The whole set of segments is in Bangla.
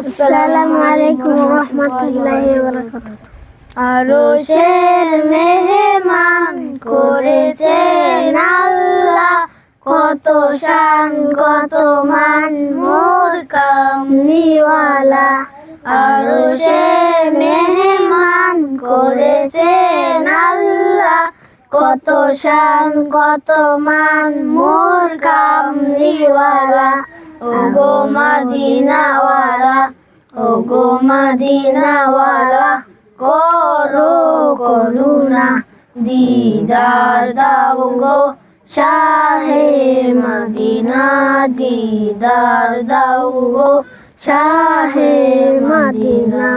আসসালামু আলাইকুম রহমতুল্লাহি ওয়া বারাকাতুহু। আরশের মেহমান করেছেন আল্লাহ, কত শান কত মান মোর কামলিওয়ালা। আরশের মেহমান করেছেন আল্লাহ, কত শান কত মান মোর কামলিওয়ালা। ওগো মদিনাওয়ালা, ওগো মদিনাওয়ালা, করো করুণা, দিদার দাও গো শাহে মদিনা, দিদার দাও গো শাহে মদিনা।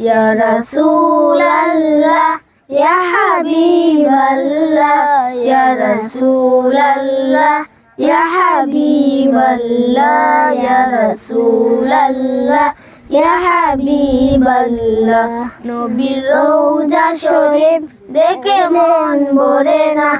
ইয়া রাসূলাল্লাহ, ইয়া হাবিবাল্লাহ, ইয়া রাসূলাল্লাহ, ইয়া হাবিবাল্লাহ, ইয়া রাসূলাল্লাহ, ইয়া হাবিবাল্লাহ। নবীর রওজা শরীফ দেখে মন ভরে না,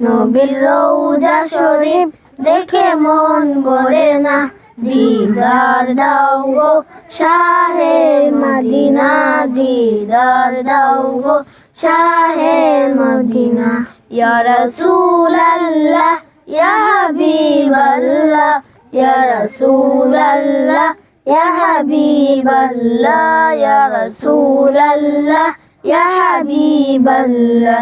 নবীর রওজা শরীফ দেখে মন ভরে না। দিদার দাও গো শাহে মদিনা, দিদার দাও গো শাহে মদিনা। ইয়া রাসূলাল্লাহ, ইয়া হাবিবাল্লাহ, ইয়া রাসূলাল্লাহ, ইয়া হাবিবাল্লাহ, ইয়া রাসূলাল্লাহ, ইয়া হাবিবাল্লাহ।